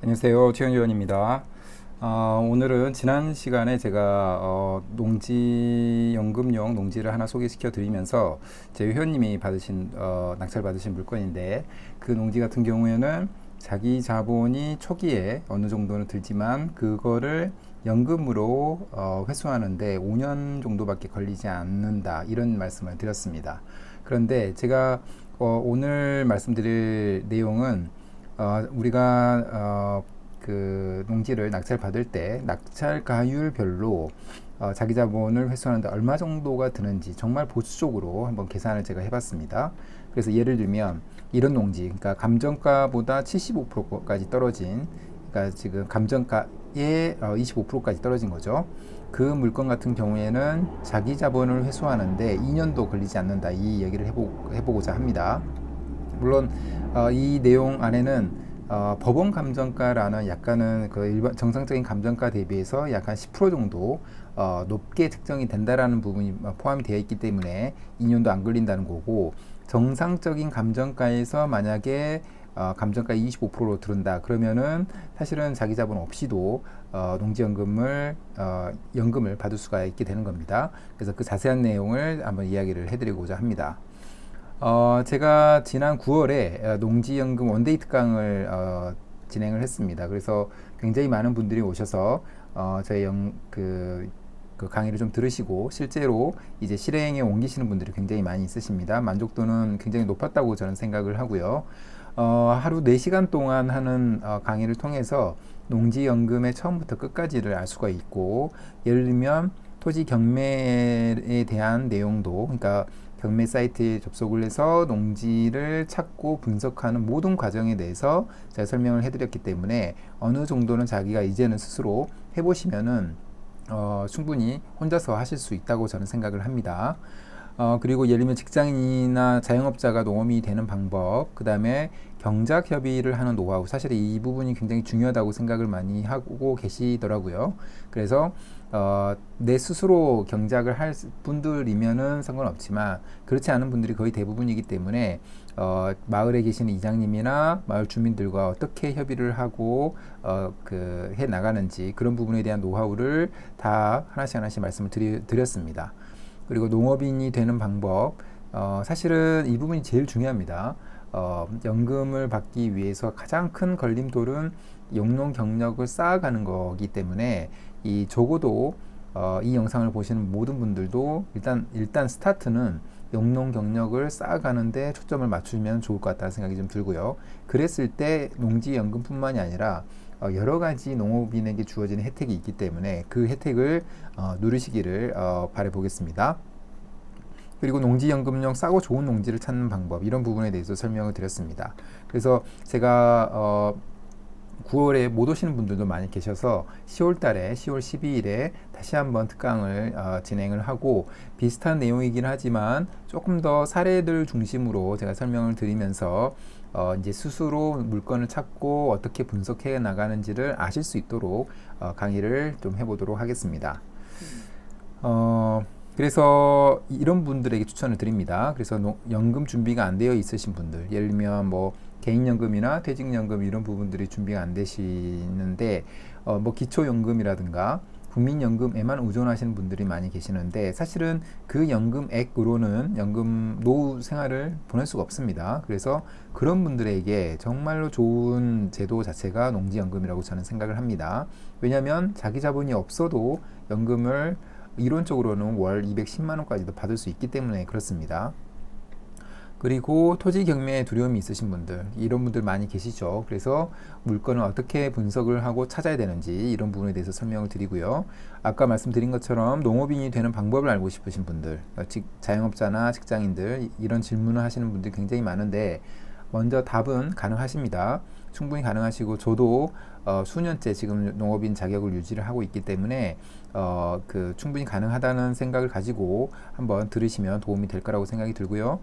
안녕하세요. 최현주원입니다. 오늘은 지난 시간에 제가 농지연금용 농지를 하나 소개시켜 드리면서 제 회원님이 받으신 낙찰 받으신 물건인데, 그 농지 같은 경우에는 자기 자본이 초기에 어느 정도는 들지만 그거를 연금으로 회수하는데 5년 정도밖에 걸리지 않는다, 이런 말씀을 드렸습니다. 그런데 제가 오늘 말씀드릴 내용은 우리가 그 농지를 낙찰 받을 때 낙찰 가율별로 자기 자본을 회수하는데 얼마 정도가 드는지 정말 보수적으로 한번 계산을 제가 해봤습니다. 그래서 예를 들면 이런 농지, 그러니까 감정가보다 75%까지 떨어진, 그러니까 지금 감정가의 25%까지 떨어진 거죠. 그 물건 같은 경우에는 자기 자본을 회수하는데 2년도 걸리지 않는다, 이 얘기를 해보고자 합니다. 물론 이 내용 안에는 법원 감정가라는 약간은 그 일반 정상적인 감정가 대비해서 약간 10% 정도 높게 책정이 된다라는 부분이 포함이 되어 있기 때문에 2년도 안 걸린다는 거고, 정상적인 감정가에서 만약에 감정가 25%로 들은다 그러면은 사실은 자기 자본 없이도 농지연금을 연금을 받을 수가 있게 되는 겁니다. 그래서 그 자세한 내용을 한번 이야기를 해드리고자 합니다. 제가 지난 9월에 농지연금 원데이 특강을 진행을 했습니다. 그래서 굉장히 많은 분들이 오셔서 저희 그 강의를 좀 들으시고 실제로 이제 실행에 옮기시는 분들이 굉장히 많이 있으십니다. 만족도는 굉장히 높았다고 저는 생각을 하고요. 하루 4시간 동안 하는 강의를 통해서 농지연금의 처음부터 끝까지를 알 수가 있고, 예를 들면 토지 경매에 대한 내용도, 그러니까 경매 사이트에 접속을 해서 농지를 찾고 분석하는 모든 과정에 대해서 제가 설명을 해드렸기 때문에 어느 정도는 자기가 이제는 스스로 해보시면은 충분히 혼자서 하실 수 있다고 저는 생각을 합니다. 그리고 예를 들면 직장인이나 자영업자가 농업이 되는 방법, 그 다음에 경작 협의를 하는 노하우, 사실 이 부분이 굉장히 중요하다고 생각을 많이 하고 계시더라고요. 그래서 내 스스로 경작을 할 분들이면은 상관없지만 그렇지 않은 분들이 거의 대부분이기 때문에 마을에 계시는 이장님이나 마을 주민들과 어떻게 협의를 하고 해 나가는지, 그런 부분에 대한 노하우를 다 하나씩 말씀을 드렸습니다. 그리고 농업인이 되는 방법, 사실은 이 부분이 제일 중요합니다. 연금을 받기 위해서 가장 큰 걸림돌은 영농 경력을 쌓아가는 거기 때문에 이 적어도 이 영상을 보시는 모든 분들도 일단 스타트는 영농 경력을 쌓아가는데 초점을 맞추면 좋을 것 같다는 생각이 좀 들고요. 그랬을 때 농지연금뿐만이 아니라 여러 가지 농업인에게 주어지는 혜택이 있기 때문에 그 혜택을 누리시기를 바라보겠습니다. 그리고 농지연금용 싸고 좋은 농지를 찾는 방법, 이런 부분에 대해서 설명을 드렸습니다. 그래서 제가 9월에 못 오시는 분들도 많이 계셔서 10월 달에 10월 12일에 다시 한번 특강을 진행을 하고, 비슷한 내용이긴 하지만 조금 더 사례들 중심으로 제가 설명을 드리면서 이제 스스로 물건을 찾고 어떻게 분석해 나가는지를 아실 수 있도록 강의를 좀 해보도록 하겠습니다. 그래서 이런 분들에게 추천을 드립니다. 그래서 연금 준비가 안 되어 있으신 분들, 예를 들면 뭐 개인연금이나 퇴직연금 이런 부분들이 준비가 안 되시는데 뭐 기초연금이라든가 국민연금에만 의존하시는 분들이 많이 계시는데, 사실은 그 연금액으로는 연금 노후 생활을 보낼 수가 없습니다. 그래서 그런 분들에게 정말로 좋은 제도 자체가 농지연금이라고 저는 생각을 합니다. 왜냐하면 자기 자본이 없어도 연금을 이론적으로는 월 210만 원까지도 받을 수 있기 때문에 그렇습니다. 그리고 토지 경매에 두려움이 있으신 분들, 이런 분들 많이 계시죠. 그래서 물건을 어떻게 분석을 하고 찾아야 되는지 이런 부분에 대해서 설명을 드리고요. 아까 말씀드린 것처럼 농업인이 되는 방법을 알고 싶으신 분들, 자영업자나 직장인들, 이런 질문을 하시는 분들이 굉장히 많은데, 먼저 답은 가능하십니다. 충분히 가능하시고, 저도 수년째 지금 농업인 자격을 유지를 하고 있기 때문에 충분히 가능하다는 생각을 가지고 한번 들으시면 도움이 될 거라고 생각이 들고요.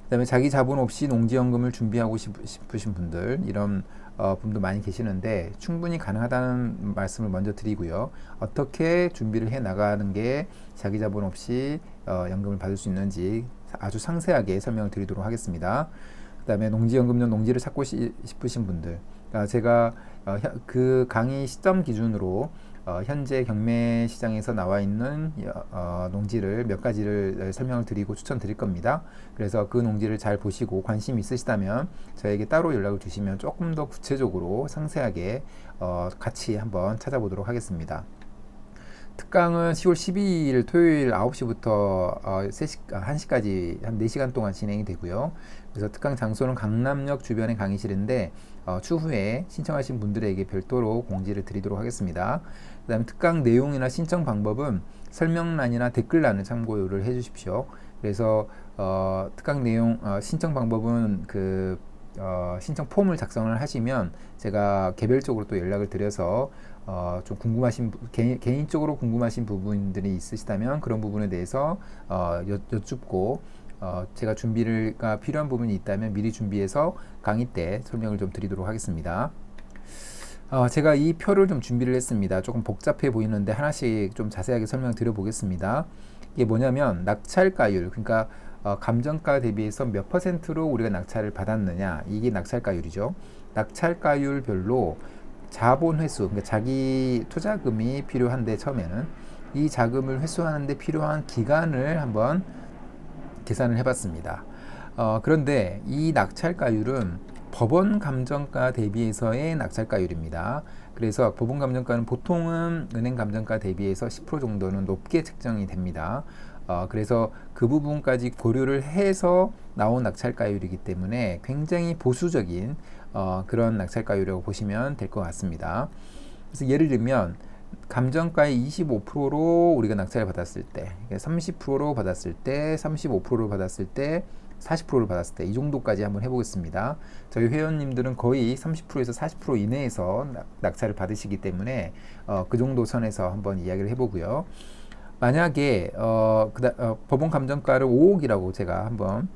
그 다음에 자기 자본 없이 농지연금을 준비하고 싶으신 분들, 이런 분도 많이 계시는데 충분히 가능하다는 말씀을 먼저 드리고요. 어떻게 준비를 해 나가는 게 자기 자본 없이 연금을 받을 수 있는지 아주 상세하게 설명을 드리도록 하겠습니다. 그 다음에 농지연금용 농지를 찾고 싶으신 분들, 제가 그 강의 시점 기준으로 현재 경매 시장에서 나와 있는 농지를 몇 가지를 설명을 드리고 추천드릴 겁니다. 그래서 그 농지를 잘 보시고 관심 있으시다면 저에게 따로 연락을 주시면 조금 더 구체적으로 상세하게 같이 한번 찾아보도록 하겠습니다. 특강은 10월 12일 토요일 9시부터 1시까지 한 4시간 동안 진행이 되고요. 그래서 특강 장소는 강남역 주변의 강의실인데 추후에 신청하신 분들에게 별도로 공지를 드리도록 하겠습니다. 그 다음에 특강 내용이나 신청 방법은 설명란이나 댓글란을 참고를 해 주십시오. 그래서 특강 내용 신청 방법은 신청 폼을 작성을 하시면 제가 개별적으로 또 연락을 드려서 좀 궁금하신 개인적으로 궁금하신 부분들이 있으시다면 그런 부분에 대해서 여쭙고 제가 준비가 필요한 부분이 있다면 미리 준비해서 강의 때 설명을 좀 드리도록 하겠습니다. 제가 이 표를 좀 준비를 했습니다. 조금 복잡해 보이는데 하나씩 좀 자세하게 설명을 드려보겠습니다. 이게 뭐냐면 낙찰가율, 그러니까 감정가 대비해서 몇 퍼센트로 우리가 낙찰을 받았느냐, 이게 낙찰가율이죠. 낙찰가율별로 자본 회수, 그러니까 자기 투자금이 필요한데 처음에는 이 자금을 회수하는데 필요한 기간을 한번 계산을 해봤습니다. 그런데 이 낙찰가율은 법원 감정가 대비해서의 낙찰가율입니다. 그래서 법원 감정가는 보통은 은행 감정가 대비해서 10% 정도는 높게 책정이 됩니다. 그래서 그 부분까지 고려를 해서 나온 낙찰가율이기 때문에 굉장히 보수적인 그런 낙찰가율이라고 보시면 될 것 같습니다. 그래서 예를 들면 감정가의 25%로 우리가 낙찰을 받았을 때, 30%로 받았을 때, 35%로 받았을 때, 40%를 받았을 때 이 정도까지 한번 해보겠습니다. 저희 회원님들은 거의 30%에서 40% 이내에서 낙찰을 받으시기 때문에 그 정도 선에서 한번 이야기를 해보고요. 만약에 법원 감정가를 5억이라고 제가 한번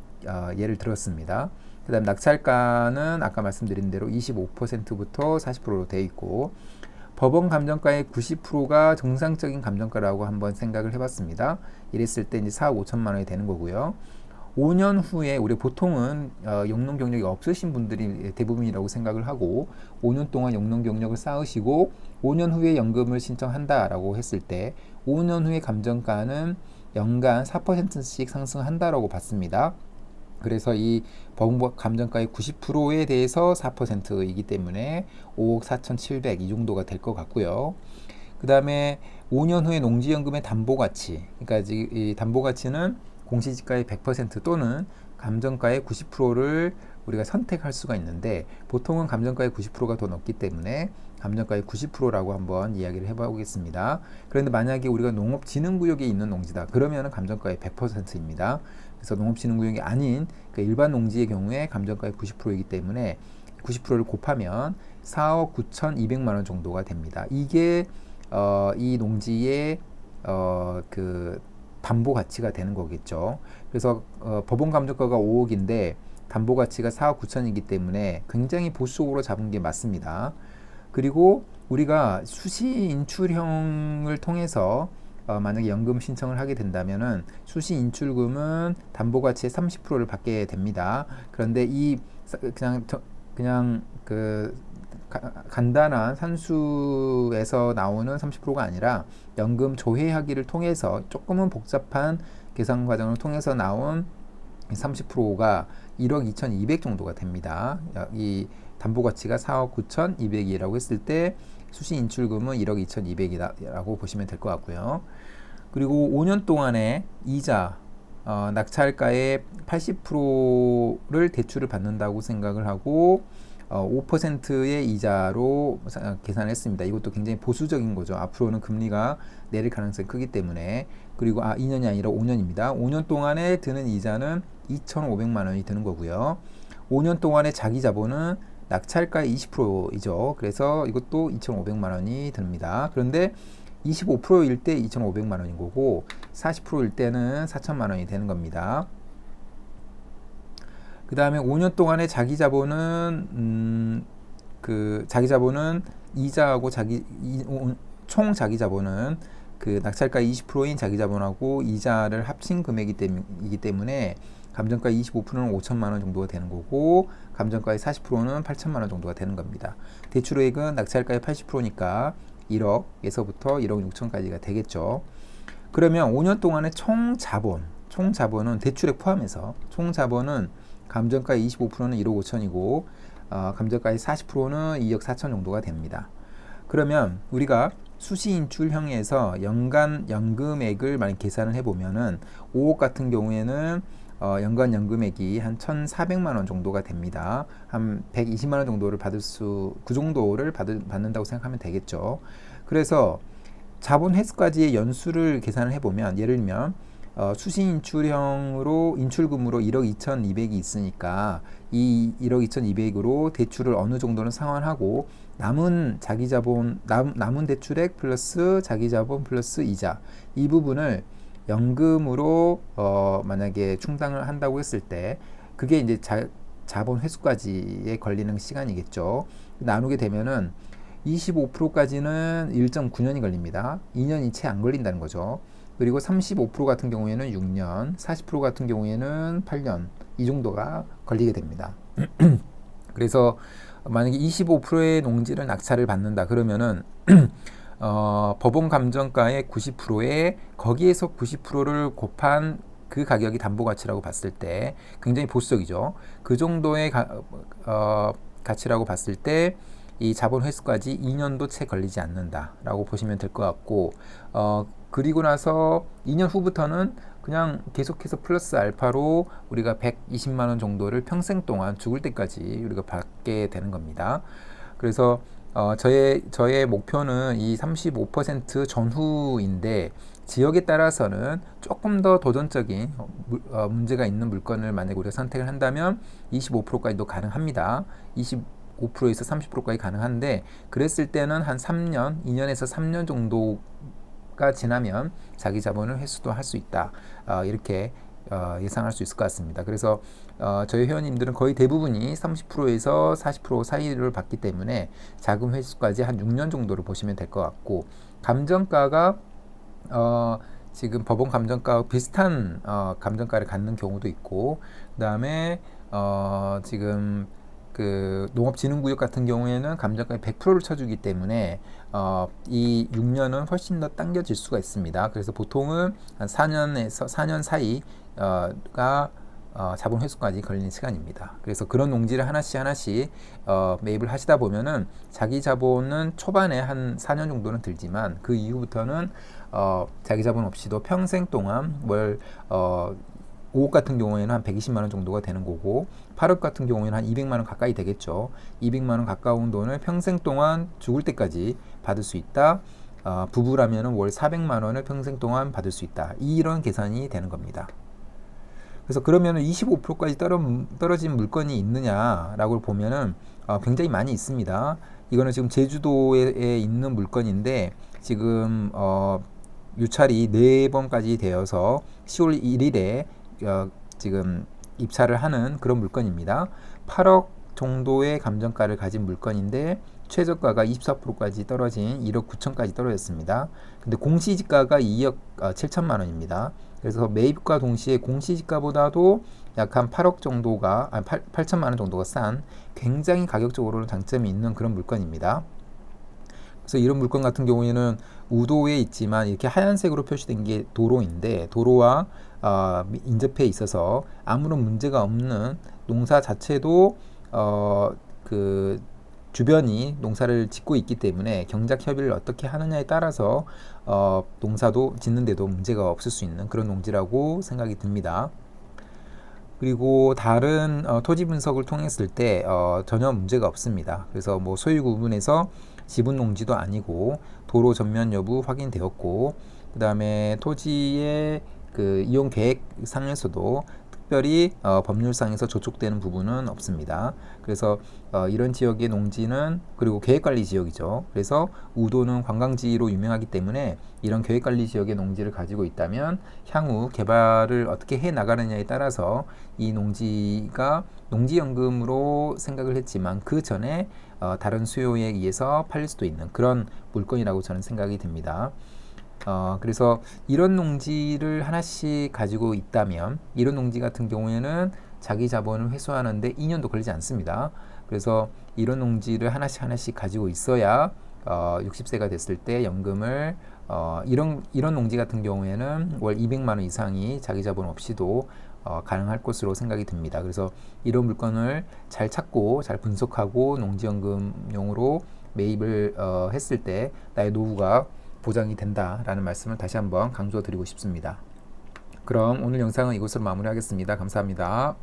예를 들었습니다. 그 다음 낙찰가는 아까 말씀드린 대로 25%부터 40%로 되어 있고 법원 감정가의 90%가 정상적인 감정가라고 한번 생각을 해봤습니다. 이랬을 때 이제 4억 5천만 원이 되는 거고요. 5년 후에 우리 보통은 영농 경력이 없으신 분들이 대부분이라고 생각을 하고 5년 동안 영농 경력을 쌓으시고 5년 후에 연금을 신청한다라고 했을 때 5년 후에 감정가는 연간 4%씩 상승한다라고 봤습니다. 그래서 이 법원 감정가의 90%에 대해서 4%이기 때문에 5억 4,700 이 정도가 될 것 같고요. 그 다음에 5년 후에 농지연금의 담보가치, 그러니까 이 담보가치는 공시지가의 100% 또는 감정가의 90%를 우리가 선택할 수가 있는데 보통은 감정가의 90%가 더 높기 때문에 감정가의 90%라고 한번 이야기를 해보겠습니다. 그런데 만약에 우리가 농업진흥구역에 있는 농지다 그러면 감정가의 100%입니다. 그래서 농업진흥구역이 아닌 그 일반 농지의 경우에 감정가의 90%이기 때문에 90%를 곱하면 4억 9,200만 원 정도가 됩니다. 이게 이 농지의 담보 가치가 되는 거겠죠. 그래서 법원 감정가가 5억인데 담보 가치가 4억 9천이기 때문에 굉장히 보수적으로 잡은 게 맞습니다. 그리고 우리가 수시 인출형을 통해서 만약에 연금 신청을 하게 된다면은 수시 인출금은 담보 가치의 30%를 받게 됩니다. 그런데 이 그냥 간단한 산수에서 나오는 30%가 아니라 연금 조회하기를 통해서 조금은 복잡한 계산 과정을 통해서 나온 30%가 1억 2,200 정도가 됩니다. 이 담보 가치가 4억 9,200이라고 했을 때 수시 인출금은 1억 2,200이라고 보시면 될 것 같고요. 그리고 5년 동안의 이자 낙찰가의 80%를 대출을 받는다고 생각을 하고 5%의 이자로 계산했습니다. 이것도 굉장히 보수적인 거죠. 앞으로는 금리가 내릴 가능성이 크기 때문에. 그리고 2년이 아니라 5년입니다. 5년 동안에 드는 이자는 2,500만 원이 드는 거고요. 5년 동안의 자기 자본은 낙찰가의 20%이죠. 그래서 이것도 2,500만 원이 듭니다. 그런데 25%일 때 2,500만 원인 거고 40%일 때는 4,000만 원이 되는 겁니다. 그 다음에 5년 동안의 자기 자본은 자기 자본은 이자하고 총 자기 자본은 낙찰가 20%인 자기 자본하고 이자를 합친 금액이기 때문에 감정가의 25%는 5천만 원 정도가 되는 거고 감정가의 40%는 8천만 원 정도가 되는 겁니다. 대출액은 낙찰가의 80%니까 1억에서부터 1억 6천까지가 되겠죠. 그러면 5년 동안의 총 자본은 대출액 포함해서 총 자본은 감정가의 25%는 1억 5천이고 감정가의 40%는 2억 4천 정도가 됩니다. 그러면 우리가 수시인출형에서 연간 연금액을 만약 계산을 해보면은 5억 같은 경우에는 연간 연금액이 한 1,400만 원 정도가 됩니다. 한 120만 원 정도를 그 정도를 받는다고 생각하면 되겠죠. 그래서 자본 회수까지의 연수를 계산을 해보면 예를 들면 수시인출형으로 인출금으로 1억 2,200이 있으니까 이 1억 2,200으로 대출을 어느 정도는 상환하고 남은 남은 대출액 플러스 자기자본 플러스 이자 이 부분을 연금으로 만약에 충당을 한다고 했을 때 그게 이제 자본 회수까지에 걸리는 시간이겠죠. 나누게 되면은 25%까지는 1.9년이 걸립니다. 2년이 채 안 걸린다는 거죠. 그리고 35% 같은 경우에는 6년, 40% 같은 경우에는 8년 이 정도가 걸리게 됩니다. 그래서 만약에 25%의 농지를 낙찰을 받는다 그러면은 법원 감정가의 90%에 거기에서 90%를 곱한 그 가격이 담보가치라고 봤을 때 굉장히 보수적이죠. 그 정도의 가치라고 봤을 때 이 자본 회수까지 2년도 채 걸리지 않는다라고 보시면 될 것 같고 그리고 나서 2년 후부터는 그냥 계속해서 플러스 알파로 우리가 120만 원 정도를 평생 동안 죽을 때까지 우리가 받게 되는 겁니다. 그래서 저의 목표는 이 35% 전후인데 지역에 따라서는 조금 더 도전적인 문제가 있는 물건을 만약에 우리가 선택을 한다면 25%까지도 가능합니다. 25%에서 30%까지 가능한데 그랬을 때는 한 3년, 2년에서 3년 정도가 지나면 자기 자본을 회수도 할 수 있다. 이렇게 예상할 수 있을 것 같습니다. 그래서 저희 회원님들은 거의 대부분이 30%에서 40% 사이를 받기 때문에 자금 회수까지 한 6년 정도를 보시면 될 것 같고 감정가가 지금 법원 감정가와 비슷한 감정가를 갖는 경우도 있고 그 다음에 지금 그 농업진흥구역 같은 경우에는 감정가의 100%를 쳐주기 때문에 이 6년은 훨씬 더 당겨질 수가 있습니다. 그래서 보통은 한 4년 사이가 자본 회수까지 걸리는 시간입니다. 그래서 그런 농지를 하나씩 매입을 하시다 보면은 자기 자본은 초반에 한 4년 정도는 들지만 그 이후부터는 자기 자본 없이도 평생 동안 5억 같은 경우에는 한 120만 원 정도가 되는 거고 8억 같은 경우에는 한 200만 원 가까이 되겠죠. 200만 원 가까운 돈을 평생 동안 죽을 때까지 받을 수 있다. 부부라면 월 400만 원을 평생 동안 받을 수 있다. 이런 계산이 되는 겁니다. 그래서 그러면 25%까지 떨어진 물건이 있느냐라고 보면은 굉장히 많이 있습니다. 이거는 지금 제주도에 있는 물건인데 지금 유찰이 4번까지 되어서 10월 1일에 지금 입찰을 하는 그런 물건입니다. 8억 정도의 감정가를 가진 물건인데 최저가가 24%까지 떨어진 1억 9천까지 떨어졌습니다. 근데 공시지가가 2억 7천만 원입니다. 그래서 매입과 동시에 공시지가보다도 약 한 8억 정도가 8천만 원 정도가 싼 굉장히 가격적으로는 장점이 있는 그런 물건입니다. 그래서 이런 물건 같은 경우에는 우도에 있지만 이렇게 하얀색으로 표시된 게 도로인데 도로와 인접해 있어서 아무런 문제가 없는 농사 자체도 그 주변이 농사를 짓고 있기 때문에 경작 협의를 어떻게 하느냐에 따라서 농사도 짓는데도 문제가 없을 수 있는 그런 농지라고 생각이 듭니다. 그리고 다른 토지 분석을 통했을 때 전혀 문제가 없습니다. 그래서 뭐 소유 구분에서 지분 농지도 아니고 도로 전면 여부 확인되었고 그 다음에 토지의 그 이용 계획 상에서도 특별히 법률상에서 저촉되는 부분은 없습니다. 그래서 이런 지역의 농지는 그리고 계획관리 지역이죠. 그래서 우도는 관광지로 유명하기 때문에 이런 계획관리 지역의 농지를 가지고 있다면 향후 개발을 어떻게 해 나가느냐에 따라서 이 농지가 농지연금으로 생각을 했지만 그 전에 다른 수요에 의해서 팔릴 수도 있는 그런 물건이라고 저는 생각이 듭니다. 그래서 이런 농지를 하나씩 가지고 있다면 이런 농지 같은 경우에는 자기 자본을 회수하는데 2년도 걸리지 않습니다. 그래서 이런 농지를 하나씩 가지고 있어야 60세가 됐을 때 연금을 이런 농지 같은 경우에는 월 200만 원 이상이 자기 자본 없이도 가능할 것으로 생각이 듭니다. 그래서 이런 물건을 잘 찾고 잘 분석하고 농지연금용으로 매입을 했을 때 나의 노후가 보장이 된다라는 말씀을 다시 한번 강조드리고 싶습니다. 그럼 오늘 영상은 이것으로 마무리하겠습니다. 감사합니다.